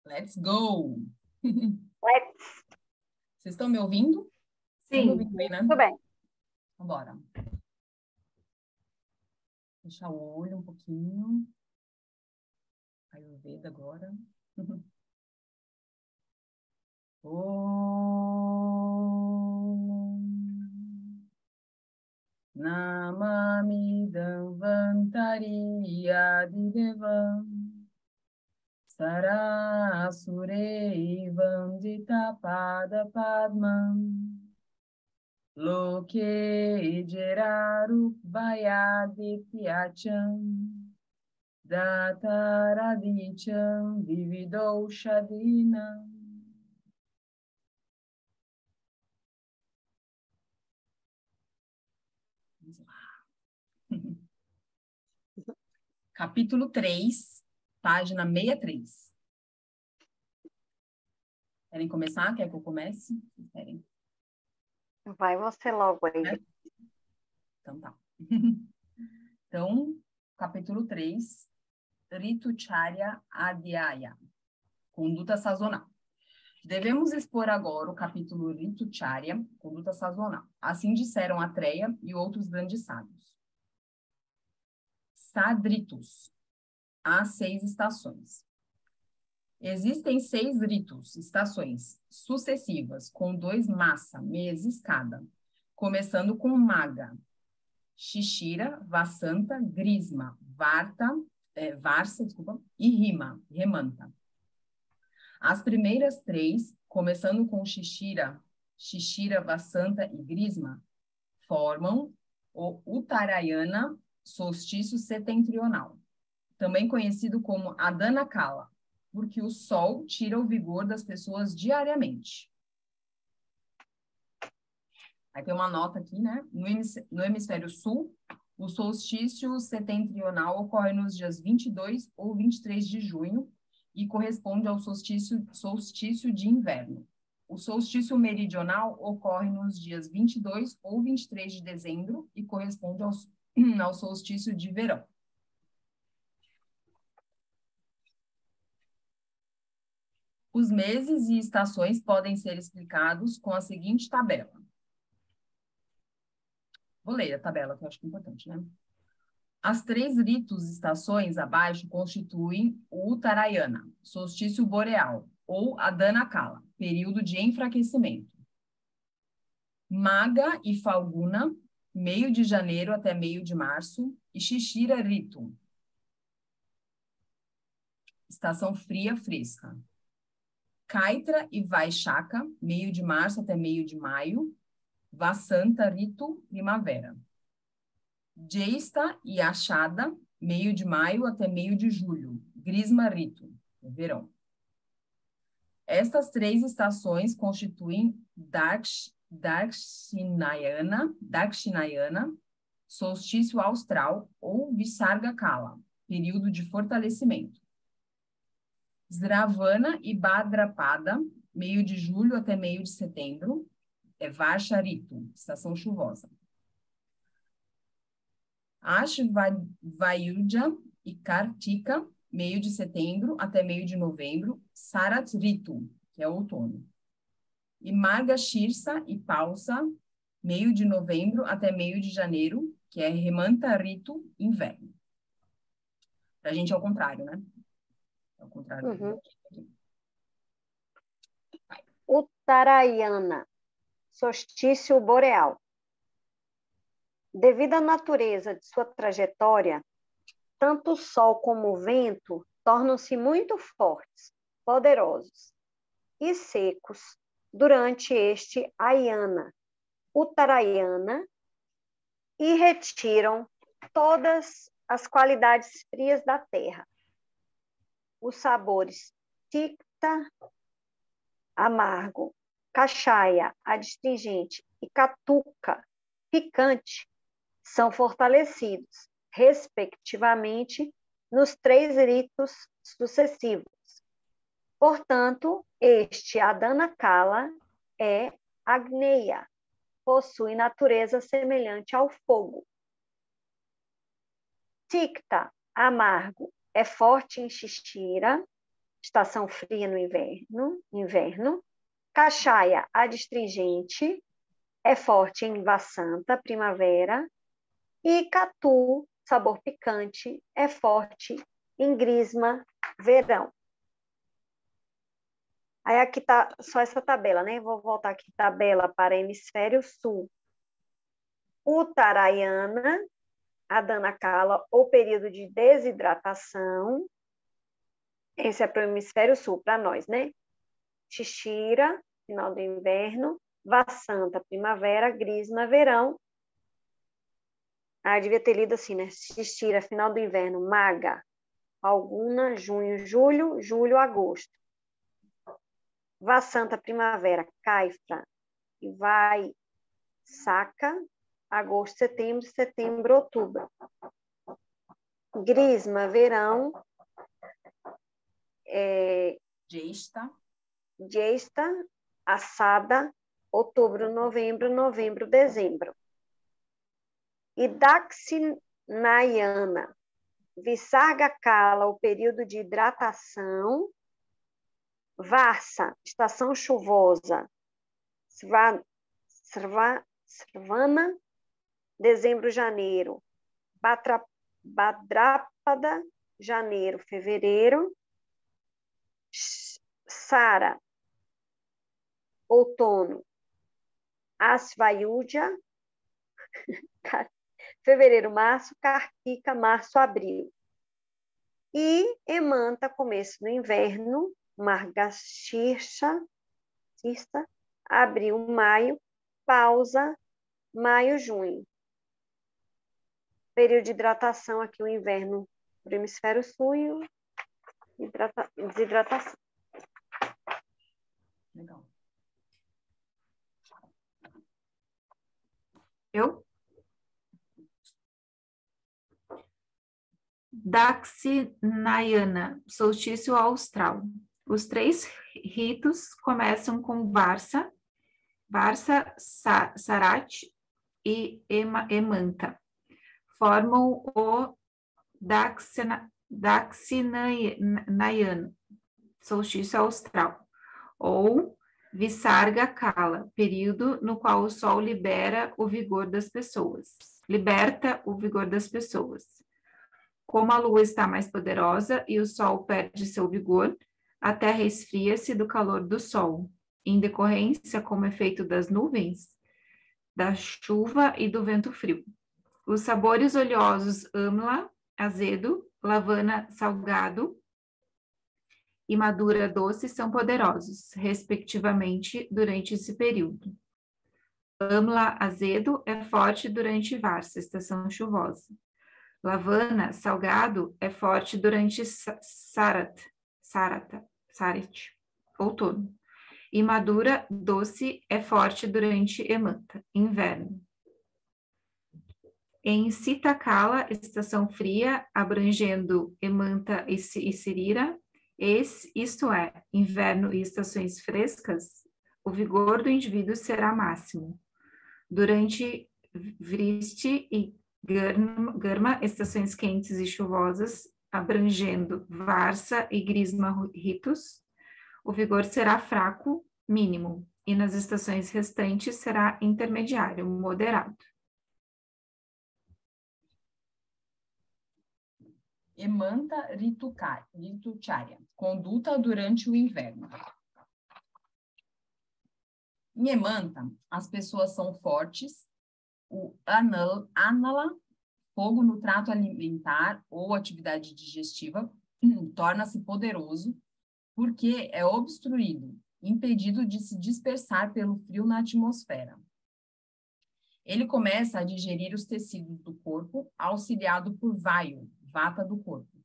Let's go! Let's. Vocês estão me ouvindo? Estão me ouvindo bem, né? Tudo bem. Então, bora. Fechar o olho um pouquinho. Ayurveda agora. Om Namami Danvantari Adidevam Sarasure Vandita Pada Padmam Loke Jeraru Vayadityacham Dataradicham Vividou Shadinam. Vamos lá. Capítulo 3, página 63. Querem começar? Quer que eu comece? Querem? Vai você logo aí. Então tá. Então, capítulo 3, Ritucharya Adhyaya, conduta sazonal. Devemos expor agora o capítulo Ritucharya, conduta sazonal. Assim disseram Atreya e outros grandes sábios. Sadritus. Há 6 estações. Existem 6 ritus, estações, sucessivas, com 2 massa, meses cada, começando com Maga, Shishira, Vasanta, Grisma, Varsa, e Rima, Remanta. As primeiras 3, começando com Shishira, Vasanta e Grisma, formam o Uttarayana, solstício setentrional, também conhecido como Adana Kala, porque o sol tira o vigor das pessoas diariamente. Aí tem uma nota aqui, né? No hemisfério sul, o solstício setentrional ocorre nos dias 22 ou 23 de junho e corresponde ao solstício de inverno. O solstício meridional ocorre nos dias 22 ou 23 de dezembro e corresponde ao solstício de verão. Os meses e estações podem ser explicados com a seguinte tabela. Vou ler a tabela, que eu acho que é importante, né? As 3 ritus estações abaixo constituem o Uttarayana, solstício boreal, ou Adana Kala, período de enfraquecimento. Maga e Falguna, meio de janeiro até meio de março, e Shishira Ritu, estação fria, fresca. Kaitra e Vaishaka, meio de março até meio de maio, Vasanta Ritu, primavera. Jesta e Ashada, meio de maio até meio de julho, Grisma Ritu, verão. Estas 3 estações constituem Dakshinayana, solstício austral, ou Visarga Kala, período de fortalecimento. Sravana e Bhadrapada, meio de julho até meio de setembro, é Varsha Ritu, estação chuvosa. Ashvayuja e Kartika, meio de setembro até meio de novembro, Sarat Ritu, que é outono. E Margashirsa e Pausa, meio de novembro até meio de janeiro, que é Hemanta Ritu, inverno. Pra gente é o contrário, né? É o contrário. Uhum. Uttarayana, solstício boreal. Devido à natureza de sua trajetória, tanto o sol como o vento tornam-se muito fortes, poderosos e secos durante este ayana, Uttarayana, e retiram todas as qualidades frias da terra. Os sabores tikta, amargo, kashaya, adstringente, e katuka, picante, são fortalecidos, respectivamente, nos 3 ritos sucessivos. Portanto, este Adana Kala é Agneya, possui natureza semelhante ao fogo. Tikta, amargo, é forte em Shishira, estação fria no inverno. Cachaia adstringente, é forte em Vassanta, primavera. E Catu, sabor picante, é forte em Grisma, verão. Aí aqui tá só essa tabela, né? Vou voltar aqui, tabela para hemisfério sul. Uttaraiyana, a Dana Kala, ou período de desidratação. Esse é para o hemisfério sul, para nós, né? Shishira, final do inverno. Vassanta, primavera. Grisma, verão. Ah, devia ter lido assim, né? Shishira, final do inverno. Maga, Alguna, junho, julho, agosto. Vassanta, primavera. Caifra, e vai Saca, agosto, setembro, outubro. Grisma, verão. Jesta, assada, outubro, novembro, dezembro. E Dakshinayana, Visarga Kala, o período de hidratação. Varsa, estação chuvosa. Sravana, dezembro, janeiro. Bhadrapada, janeiro, fevereiro. Sara, outono. Asvayuja, fevereiro, março. Kartika, março, abril. E Hemanta, começo do inverno. Margashirsha, abril, maio. Pausa, maio, junho. Período de hidratação aqui, o inverno do hemisfério sul e desidratação. Legal. Eu? Dakshinayana, solstício austral. Os 3 ritos começam com Varsa, Sarat e Hemanta. Formam o Dakshinayana, solstício austral, ou Visarga Kala, período no qual o sol liberta o vigor das pessoas. Como a lua está mais poderosa e o sol perde seu vigor, a terra esfria-se do calor do sol, em decorrência como efeito das nuvens, da chuva e do vento frio. Os sabores oleosos amla, azedo, lavana, salgado e madura doce são poderosos, respectivamente, durante esse período. Amla, azedo, é forte durante Varsa, estação chuvosa. Lavana, salgado, é forte durante Sarat, outono. E madura, doce, é forte durante Hemanta, inverno. Em Sitakala, estação fria, abrangendo Hemanta e Sirira, isto é, inverno e estações frescas, o vigor do indivíduo será máximo. Durante Vristi e Garma, estações quentes e chuvosas, abrangendo Varsa e Grisma ritos, o vigor será fraco, mínimo, e nas estações restantes será intermediário, moderado. Hemanta Ritucharya, conduta durante o inverno. Em Hemanta, as pessoas são fortes. O Anala, fogo no trato alimentar ou atividade digestiva, torna-se poderoso porque é obstruído, impedido de se dispersar pelo frio na atmosfera. Ele começa a digerir os tecidos do corpo, auxiliado por Vayu, vata do corpo.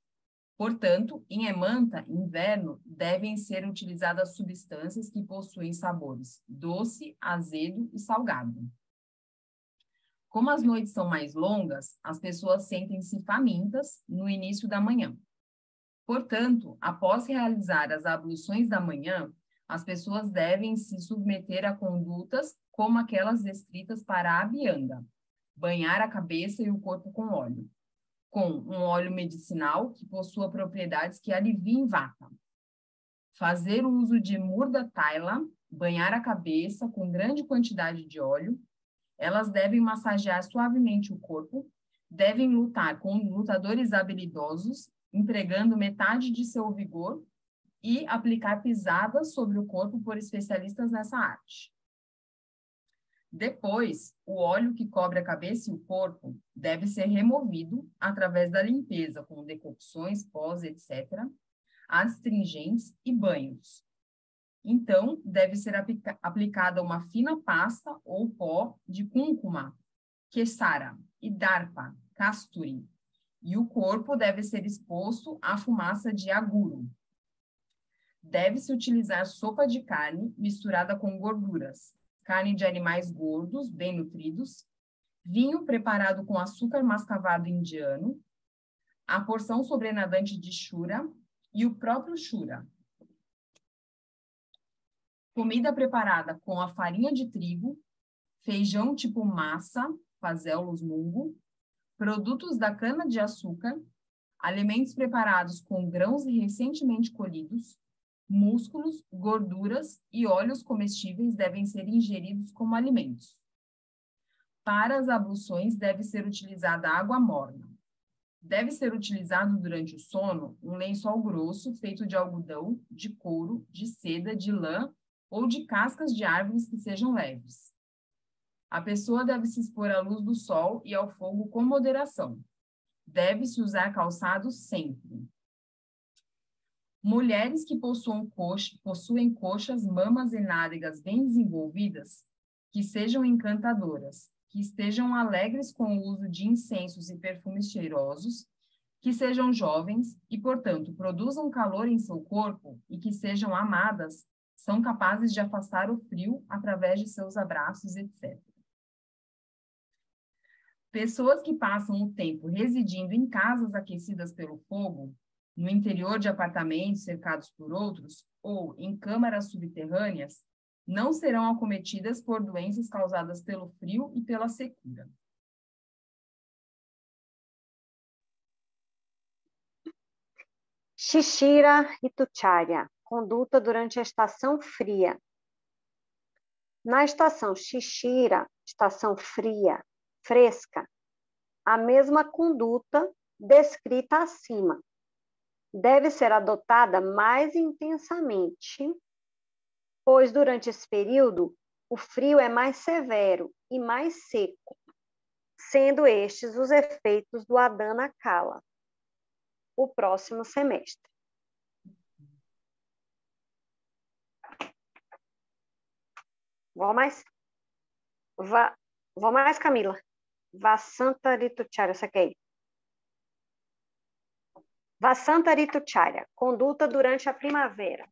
Portanto, em Hemanta, inverno, devem ser utilizadas substâncias que possuem sabores doce, azedo e salgado. Como as noites são mais longas, as pessoas sentem-se famintas no início da manhã. Portanto, após realizar as abluções da manhã, as pessoas devem se submeter a condutas como aquelas descritas para a Abhyanga: banhar a cabeça e o corpo com óleo, com um óleo medicinal que possua propriedades que aliviem vata. fazer o uso de murda taila, banhar a cabeça com grande quantidade de óleo. Elas devem massagear suavemente o corpo, devem lutar com lutadores habilidosos, empregando metade de seu vigor e aplicar pisadas sobre o corpo por especialistas nessa arte. Depois, o óleo que cobre a cabeça e o corpo deve ser removido através da limpeza com decocções, pós, etc., astringentes e banhos. Então, deve ser aplicada uma fina pasta ou pó de cúrcuma, quessara, idarpa, casturi, e o corpo deve ser exposto à fumaça de aguro. Deve-se utilizar sopa de carne misturada com gorduras, carne de animais gordos, bem nutridos, vinho preparado com açúcar mascavado indiano, a porção sobrenadante de chura e o próprio chura. Comida preparada com a farinha de trigo, feijão tipo massa, fazelos mungo, produtos da cana-de-açúcar, alimentos preparados com grãos recentemente colhidos, músculos, gorduras e óleos comestíveis devem ser ingeridos como alimentos. Para as abluções, deve ser utilizada água morna. Deve ser utilizado durante o sono um lençol grosso feito de algodão, de couro, de seda, de lã ou de cascas de árvores que sejam leves. A pessoa deve se expor à luz do sol e ao fogo com moderação. Deve-se usar calçados sempre. Mulheres que possuem coxas, mamas e nádegas bem desenvolvidas, que sejam encantadoras, que estejam alegres com o uso de incensos e perfumes cheirosos, que sejam jovens e, portanto, produzam calor em seu corpo e que sejam amadas, são capazes de afastar o frio através de seus abraços, etc. Pessoas que passam o tempo residindo em casas aquecidas pelo fogo, no interior de apartamentos cercados por outros, ou em câmaras subterrâneas, não serão acometidas por doenças causadas pelo frio e pela secura. Shishira Ritulacharya, conduta durante a estação fria. Na estação Shishira, estação fria, fresca, a mesma conduta descrita acima deve ser adotada mais intensamente, pois durante esse período o frio é mais severo e mais seco, sendo estes os efeitos do Adana Kala, o próximo semestre. Vou mais? Vou mais, Camila. Vasanta Ritulacharya, essa aqui aí. Vasanta Ritulacharya, conduta durante a primavera.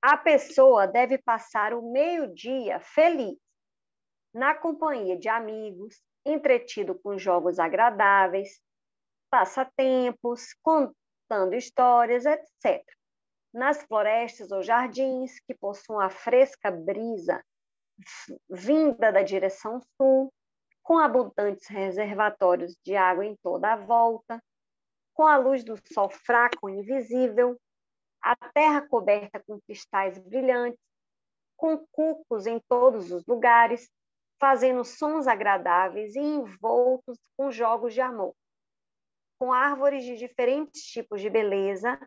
A pessoa deve passar o meio-dia feliz, na companhia de amigos, entretido com jogos agradáveis, passatempos, contando histórias, etc. Nas florestas ou jardins que possuam a fresca brisa vinda da direção sul, com abundantes reservatórios de água em toda a volta, com a luz do sol fraco e invisível, a terra coberta com cristais brilhantes, com cucos em todos os lugares, fazendo sons agradáveis e envoltos com jogos de amor, com árvores de diferentes tipos de beleza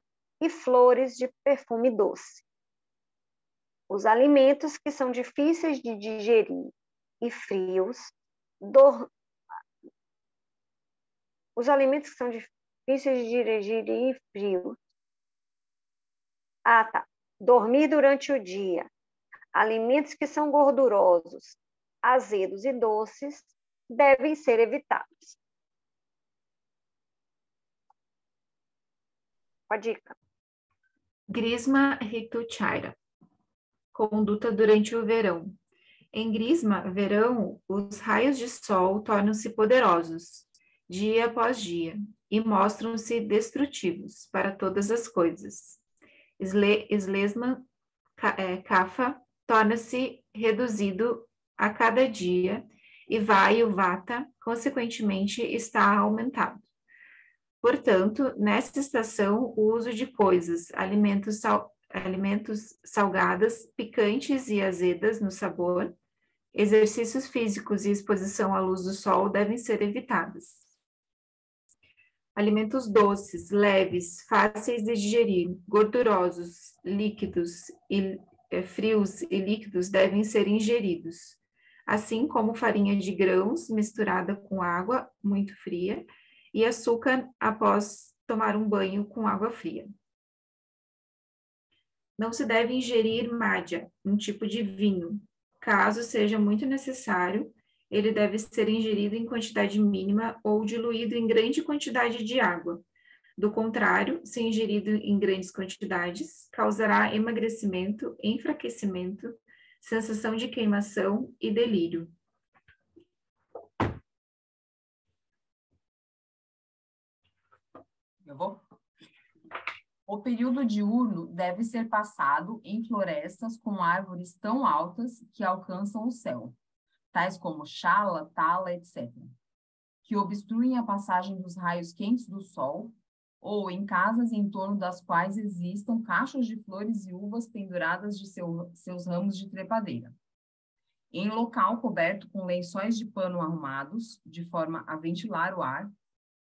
e flores de perfume doce. Os alimentos que são difíceis de digerir e frios, os alimentos que são difíceis de digerir e frios. Dormir durante o dia. Alimentos que são gordurosos, azedos e doces devem ser evitados. A dica. Grisma Ritulacharya, conduta durante o verão. Em Grisma, verão, os raios de sol tornam-se poderosos, dia após dia, e mostram-se destrutivos para todas as coisas. Slesma Kapha torna-se reduzido a cada dia, e Vayu Vata, consequentemente, está aumentado. Portanto, nesta estação, o uso de coisas, alimentos salgadas, picantes e azedas no sabor, exercícios físicos e exposição à luz do sol devem ser evitadas. Alimentos doces, leves, fáceis de digerir, gordurosos, líquidos e frios e líquidos devem ser ingeridos, assim como farinha de grãos misturada com água muito fria e açúcar após tomar um banho com água fria. Não se deve ingerir madja, um tipo de vinho. Caso seja muito necessário, ele deve ser ingerido em quantidade mínima ou diluído em grande quantidade de água. Do contrário, se ingerido em grandes quantidades, causará emagrecimento, enfraquecimento, sensação de queimação e delírio. O período diurno deve ser passado em florestas com árvores tão altas que alcançam o céu, tais como chala, tala, etc., que obstruem a passagem dos raios quentes do sol, ou em casas em torno das quais existam cachos de flores e uvas penduradas de seus ramos de trepadeira. Em local coberto com lençóis de pano arrumados, de forma a ventilar o ar,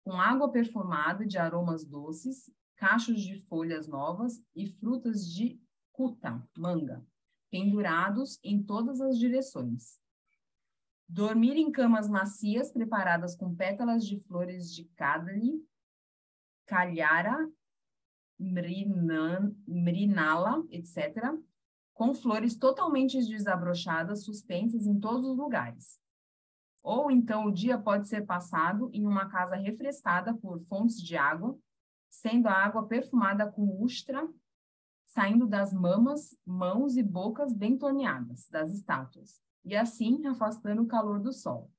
com água perfumada de aromas doces, cachos de folhas novas e frutas de cuta, manga, pendurados em todas as direções. Dormir em camas macias preparadas com pétalas de flores de cadli, calhara, mrinala, etc., com flores totalmente desabrochadas, suspensas em todos os lugares. Ou então o dia pode ser passado em uma casa refrescada por fontes de água, sendo a água perfumada com ustra, saindo das mamas, mãos e bocas bem torneadas das estátuas, e assim afastando o calor do sol.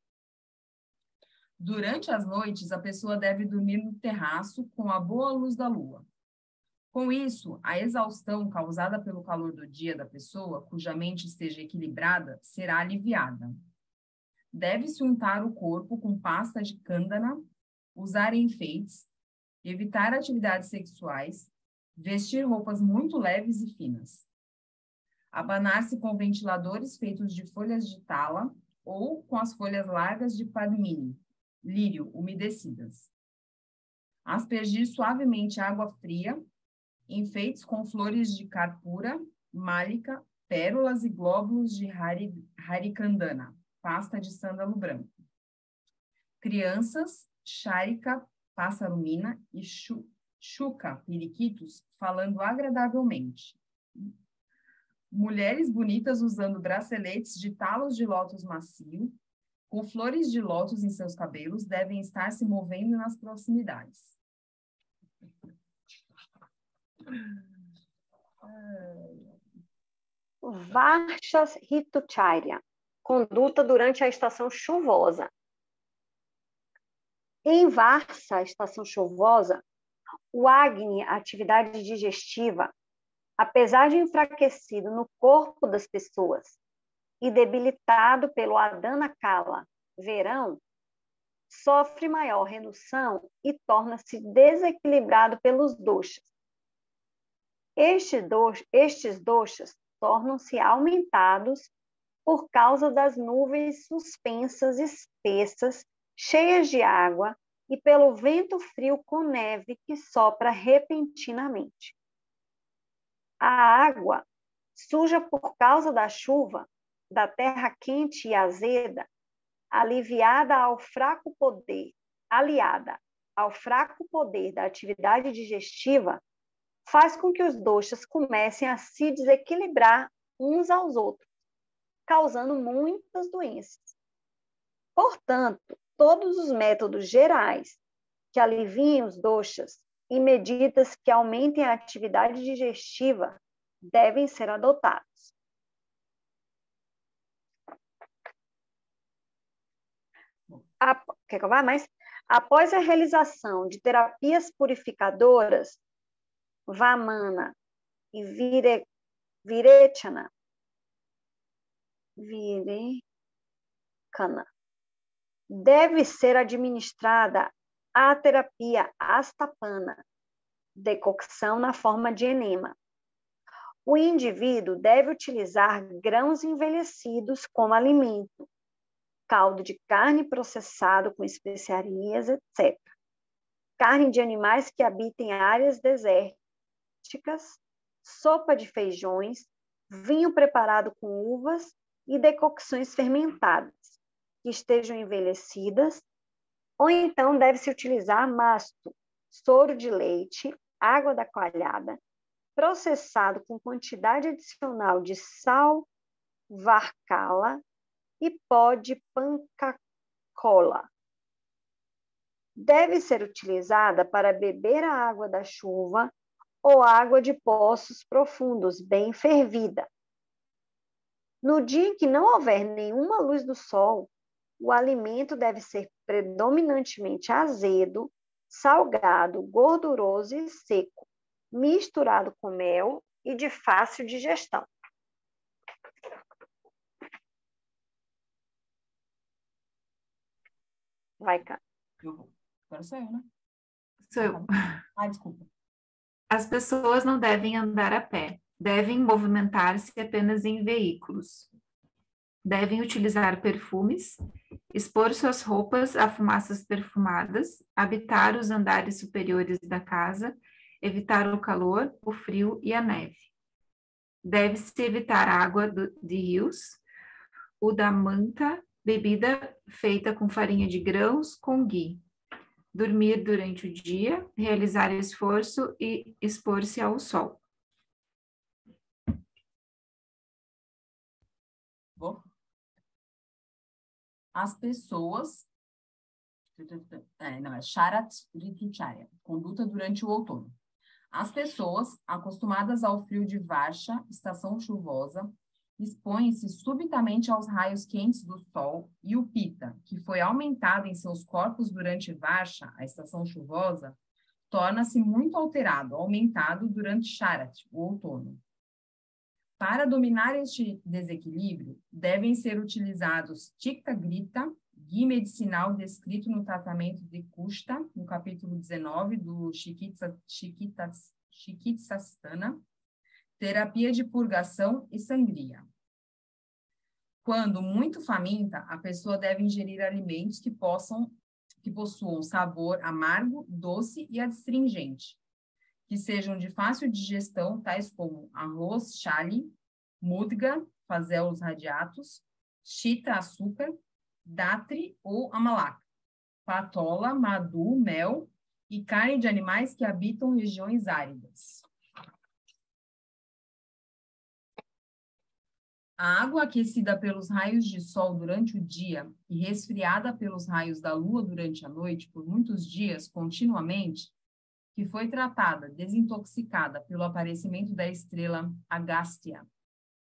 Durante as noites, a pessoa deve dormir no terraço com a boa luz da lua. Com isso, a exaustão causada pelo calor do dia da pessoa, cuja mente esteja equilibrada, será aliviada. Deve-se untar o corpo com pasta de cândana, usar enfeites, evitar atividades sexuais, vestir roupas muito leves e finas. Abanar-se com ventiladores feitos de folhas de tala ou com as folhas largas de padmini, lírio, umedecidas. Aspergir suavemente água fria, enfeites com flores de carpura, málica, pérolas e glóbulos de harikandana, pasta de sândalo branco. Crianças, charika, passarumina e chuca, periquitos, falando agradavelmente. Mulheres bonitas usando braceletes de talos de lótus macio, com flores de lótus em seus cabelos, devem estar se movendo nas proximidades. Varshas Ritucharya, conduta durante a estação chuvosa. Em Varsa, estação chuvosa, o Agni, a atividade digestiva, apesar de enfraquecido no corpo das pessoas e debilitado pelo Adana Kala, verão, sofre maior redução e torna-se desequilibrado pelos doshas. Estes doshas tornam-se aumentados por causa das nuvens suspensas espessas, cheias de água, e pelo vento frio com neve que sopra repentinamente. A água, suja por causa da chuva, da terra quente e azeda, aliada ao fraco poder da atividade digestiva, faz com que os doshas comecem a se desequilibrar uns aos outros, causando muitas doenças. Portanto, todos os métodos gerais que aliviem os doshas e medidas que aumentem a atividade digestiva devem ser adotados. Quer que eu vá mais? Após a realização de terapias purificadoras, Vamana e Virekana, deve ser administrada a terapia astapana, decocção na forma de enema. O indivíduo deve utilizar grãos envelhecidos como alimento, caldo de carne processado com especiarias, etc. Carne de animais que habitem áreas desérticas, sopa de feijões, vinho preparado com uvas e decocções fermentadas, que estejam envelhecidas, ou então deve-se utilizar masto, soro de leite, água da coalhada, processado com quantidade adicional de sal, varcala e pó de pancacola. Deve ser utilizada para beber a água da chuva ou água de poços profundos, bem fervida. No dia em que não houver nenhuma luz do sol, o alimento deve ser predominantemente azedo, salgado, gorduroso e seco, misturado com mel e de fácil digestão. Vai, cá. Eu vou. Agora sou eu, né? Sou eu. Ah, desculpa. As pessoas não devem andar a pé, devem movimentar-se apenas em veículos. Devem utilizar perfumes, expor suas roupas a fumaças perfumadas, habitar os andares superiores da casa, evitar o calor, o frio e a neve. Deve-se evitar a água de rios, o da manta, bebida feita com farinha de grãos com ghee. Dormir durante o dia, realizar esforço e expor-se ao sol. Vou. As pessoas... Sharat Ritucharya, conduta durante o outono. As pessoas, acostumadas ao frio de Varsha, estação chuvosa, expõem-se subitamente aos raios quentes do sol, e o Pitta, que foi aumentado em seus corpos durante Varsha, a estação chuvosa, torna-se muito alterado, aumentado durante Sharat, o outono. Para dominar este desequilíbrio, devem ser utilizados Tikta Grita, ghee medicinal descrito no tratamento de Kushta, no capítulo 19 do Chikitsastana, terapia de purgação e sangria. Quando muito faminta, a pessoa deve ingerir alimentos que possuam sabor amargo, doce e astringente, que sejam de fácil digestão, tais como arroz, chali, mudga, fazelos radiatos, chita, açúcar, datri ou amalak, patola, madu, mel e carne de animais que habitam regiões áridas. A água aquecida pelos raios de sol durante o dia e resfriada pelos raios da lua durante a noite por muitos dias continuamente, que foi tratada, desintoxicada pelo aparecimento da estrela Agastya,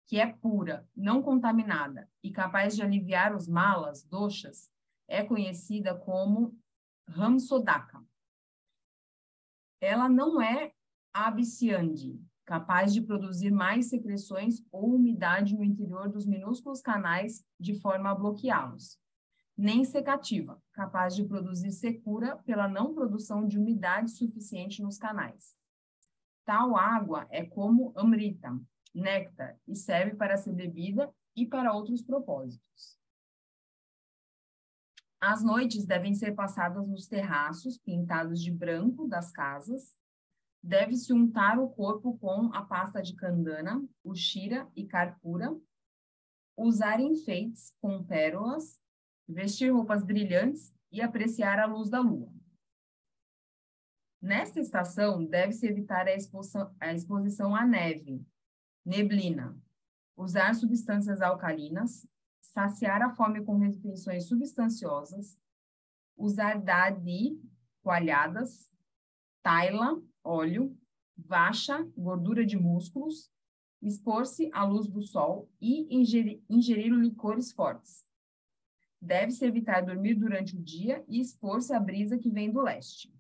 que é pura, não contaminada e capaz de aliviar os malas, doshas, é conhecida como Ramsodaka. Ela não é absciande, capaz de produzir mais secreções ou umidade no interior dos minúsculos canais de forma a bloqueá-los, nem secativa, capaz de produzir secura pela não produção de umidade suficiente nos canais. Tal água é como amrita, néctar, e serve para ser bebida e para outros propósitos. As noites devem ser passadas nos terraços pintados de branco das casas. Deve-se untar o corpo com a pasta de candana, o shira e karpura, usar enfeites com pérolas, vestir roupas brilhantes e apreciar a luz da lua. Nesta estação, deve-se evitar a exposição à neve, neblina, usar substâncias alcalinas, saciar a fome com refeições substanciosas, usar dadi, coalhadas, taila, óleo, vacha, gordura de músculos, expor-se à luz do sol e ingerir licores fortes. Deve-se evitar dormir durante o dia e expor-se à brisa que vem do leste.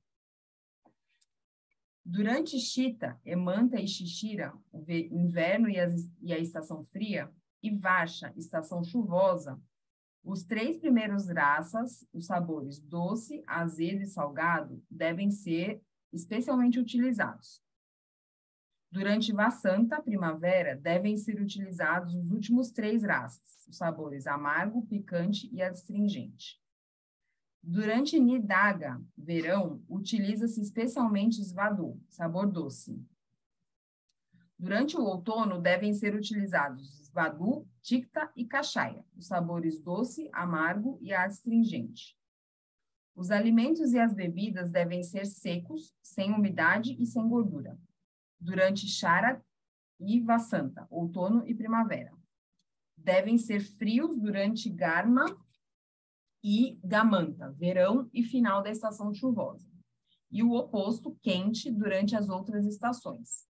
Durante Shita, Emanta e Shishira, o inverno e a estação fria, e Varsha, estação chuvosa, Os 3 primeiros raças, os sabores doce, azedo e salgado, devem ser especialmente utilizados. Durante Vassanta, primavera, devem ser utilizados os últimos 3 raças, os sabores amargo, picante e astringente. Durante Nidaga, verão, utiliza-se especialmente Svadu, sabor doce. Durante o outono, devem ser utilizados Svadu, Tikta e Kashaya, os sabores doce, amargo e astringente. Os alimentos e as bebidas devem ser secos, sem umidade e sem gordura. Durante Sharad e Vassanta, outono e primavera. Devem ser frios durante Garma e Gamanta, verão e final da estação chuvosa. E o oposto, quente, durante as outras estações.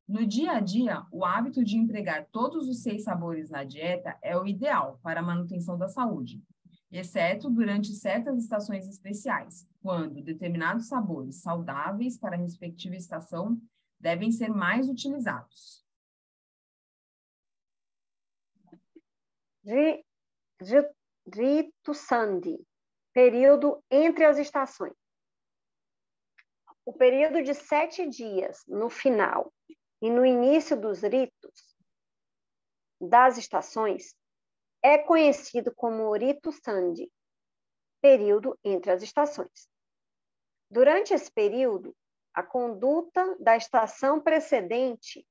No dia a dia, o hábito de empregar todos os 6 sabores na dieta é o ideal para a manutenção da saúde, exceto durante certas estações especiais, quando determinados sabores saudáveis para a respectiva estação devem ser mais utilizados. Ritu Sandhi, período entre as estações. O período de 7 dias no final e no início dos ritus das estações é conhecido como Ritu Sandhi, período entre as estações. Durante esse período, a conduta da estação precedente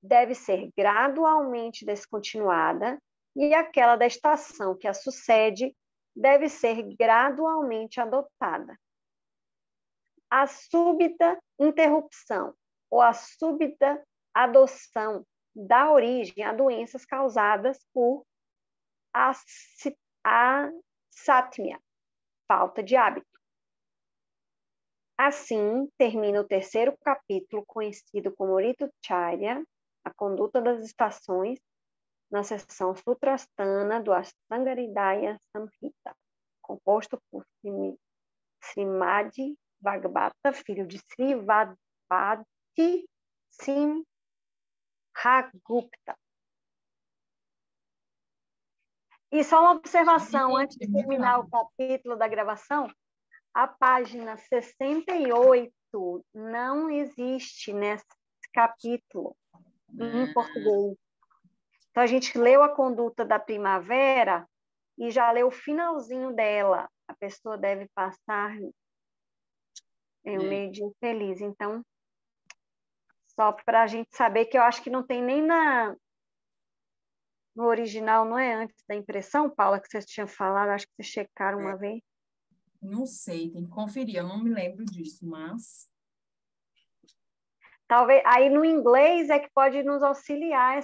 deve ser gradualmente descontinuada e aquela da estação que a sucede deve ser gradualmente adotada. A súbita interrupção ou a súbita adoção dá origem a doenças causadas por asatmia, falta de hábito. Assim, termina o 3º capítulo, conhecido como Ritucharya, a conduta das estações, na seção Sutrasthana do Ashtanga Hridaya Samhita, composto por Srimad Bhagavata, filho de Sri Vadvati Simhagupta. E só uma observação, antes de terminar o capítulo da gravação, a página 68 não existe nesse capítulo em português. Então, a gente leu a conduta da primavera e já leu o finalzinho dela. A pessoa deve passar um meio-dia feliz. Então, só para a gente saber que eu acho que não tem nem no original, não é antes da impressão, Paula, que vocês tinham falado, acho que vocês checaram uma vez. Não sei, tem que conferir, eu não me lembro disso, mas... Talvez, aí no inglês é que pode nos auxiliar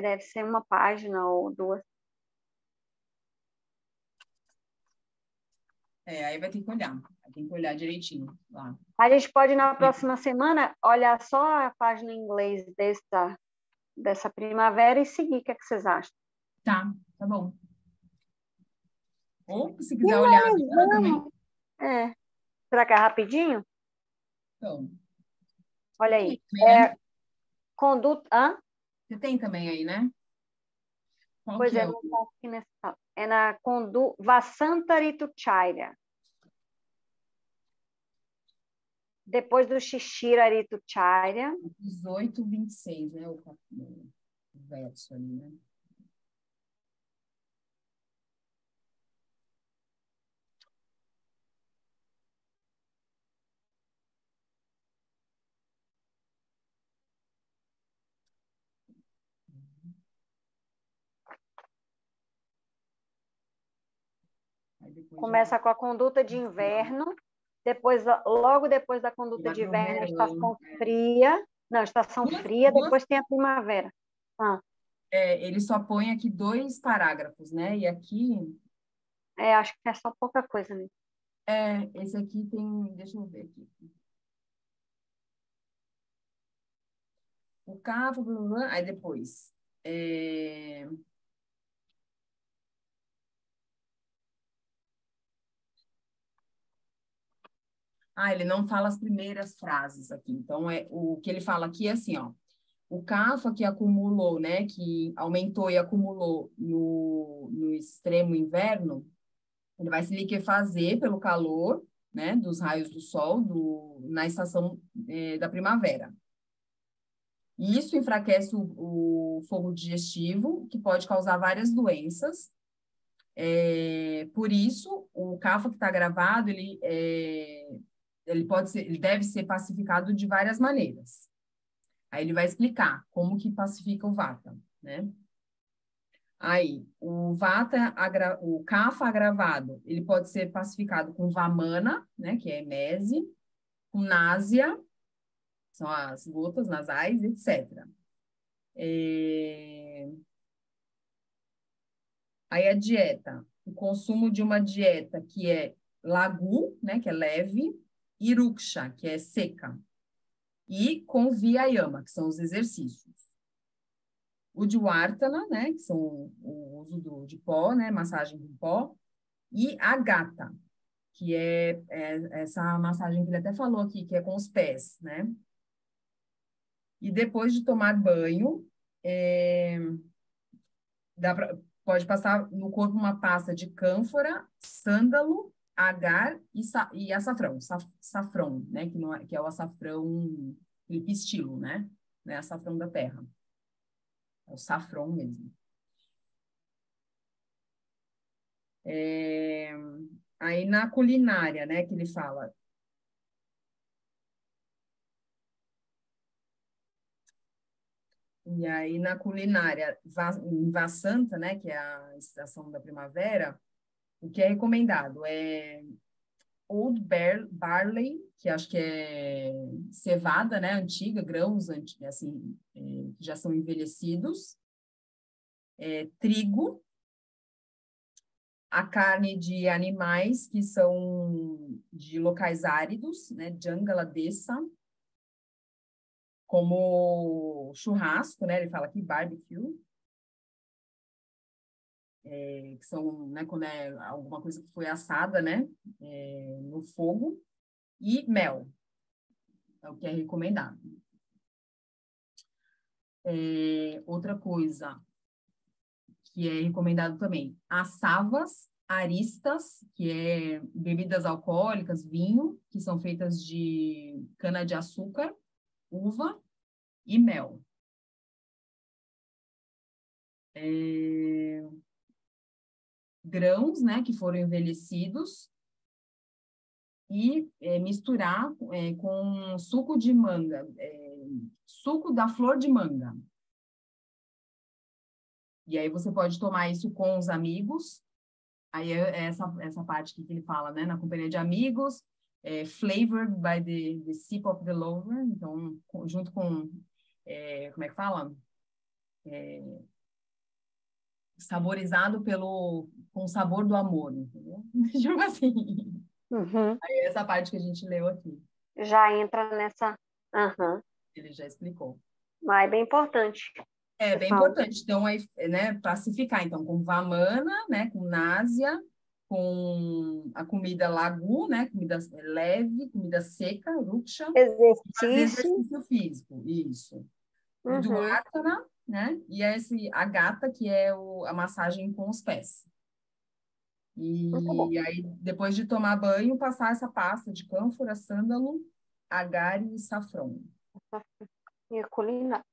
deve ser uma página ou 2. Aí vai ter que olhar, direitinho lá. A gente pode, na próxima semana, olhar só a página em inglês dessa primavera e seguir. O que é que vocês acham? Tá bom. Ou, se quiser olhar agora também. Será que é rapidinho? Então. Olha aí. Conduta... Hã? Você tem também aí, né? Qual pois que é, não está aqui nessa... É na Vassanta Ritucharya. Depois do Shishira Ritucharya. 18:26, né? O verso ali, né? Começa com a conduta de inverno, logo depois da conduta de inverno, a estação fria. Não, estação fria, depois tem a primavera. Ele só põe aqui 2 parágrafos, né? E aqui... acho que é só pouca coisa mesmo. Esse aqui tem... Deixa eu ver aqui. O cavo, blá, blá, blá, aí depois... ele não fala as primeiras frases aqui. Então, o que ele fala aqui é assim, ó. O Kapha que acumulou, né, que aumentou e acumulou no extremo inverno, ele vai se liquefazer pelo calor, né, dos raios do sol na estação da primavera. E isso enfraquece o fogo digestivo, que pode causar várias doenças. Por isso, o Kapha que está gravado, ele deve ser pacificado de várias maneiras. Aí ele vai explicar como que pacifica o Vata, né? Aí, o Kapha agravado, ele pode ser pacificado com Vamana, né, que é emese, com náusea, são as gotas nasais, etc. Aí a dieta, o consumo de uma dieta que é lagu, né, que é leve, e ruksha, que é seca, e com vyayama, que são os exercícios. O Dwartana, né, que são o uso de pó, né, massagem com pó, e a gata, que é essa massagem que ele até falou aqui, que é com os pés, né? E depois de tomar banho, pode passar no corpo uma pasta de cânfora, sândalo, agar e açafrão, safrão, né? Que é o açafrão lipistilo, né? Não é açafrão da terra. É o safrão mesmo. Aí na culinária, né, que ele fala. E aí na culinária, em Vassanta, né, que é a estação da primavera, o que é recomendado é Old Barley, que acho que é cevada, né, antiga, grãos assim, que já são envelhecidos, trigo, a carne de animais que são de locais áridos, né, Jangala Dessa, como churrasco, né, ele fala aqui barbecue, que são, né, quando é alguma coisa que foi assada, né, no fogo, e mel, é o que é recomendado. Outra coisa que é recomendado também, assavas, aristas, que é bebidas alcoólicas, vinho, que são feitas de cana-de-açúcar, uva e mel. Grãos, né, que foram envelhecidos, e misturar com suco de manga, suco da flor de manga. E aí você pode tomar isso com os amigos. Aí é essa parte que ele fala, né? Na companhia de amigos, flavored by the sip of the lover. Então, junto com, como é que fala? Saborizado com o sabor do amor, entendeu? Tipo assim. Uhum. Aí é essa parte que a gente leu aqui. Já entra nessa. Uhum. Ele já explicou. Mas é bem importante. É bem Pessoal. importante. Então, né, classificar. Então, com vamana, né, com náusea, com a comida lagu, né, comida leve, comida seca, ruksha, fazer Exercício. exercício físico, isso. O Uhum. Dwartana, né, e a gata, que é a massagem com os pés. Muito bom. E aí, depois de tomar banho, passar essa pasta de cânfora, sândalo, agar e safrão. E a culinária.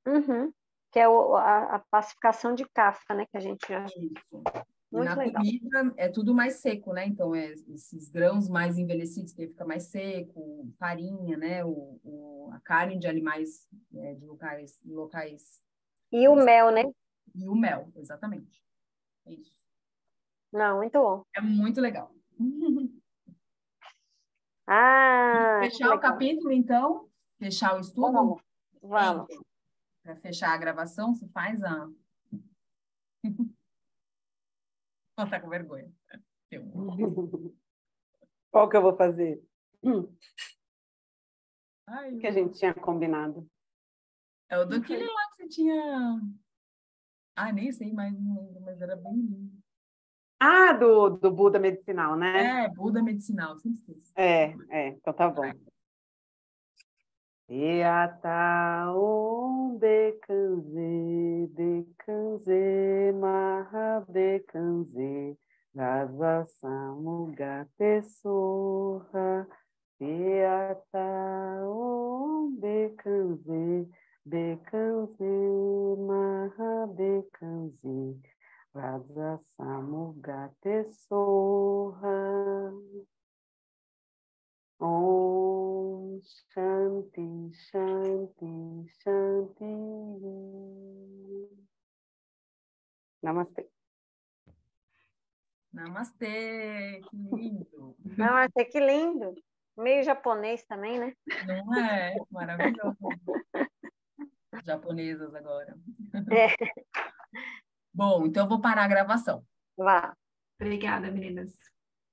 Uhum. Que é a pacificação de Kapha, né? Que a gente já. Isso. E Muito na legal. comida é tudo mais seco, né? Então, esses grãos mais envelhecidos que fica mais seco, farinha, né? A carne de animais de locais. E o mel, né? E o mel, exatamente. É isso. Não, muito bom. É muito legal. Ah, que Fechar o legal. capítulo, então? Fechar o estudo? Vamos. Para fechar a gravação, você faz a. Não tá com vergonha. Qual que eu vou fazer? Ai, Que a gente tinha combinado. é o daquele lá que você tinha. Ah, nem sei mais, não lembro, mas era bem lindo. Ah, do Buda medicinal, né? Buda medicinal, sempre esqueço. Então tá bom. Beata Om Bekanze, Bekanze, Maha Bekanze, Raza Samuga Tesoha, Beata Om Bekanze, Bekanze, Maha Bekanze, Raza Samuga Tesoha. Om Shanti, Shanti, Shanti. Namastê. Namastê, que lindo. Nossa, que lindo. Meio japonês também, né? Não é? Maravilhoso. Japonesas agora. É, Bom, então eu vou parar a gravação. vá. Obrigada, meninas.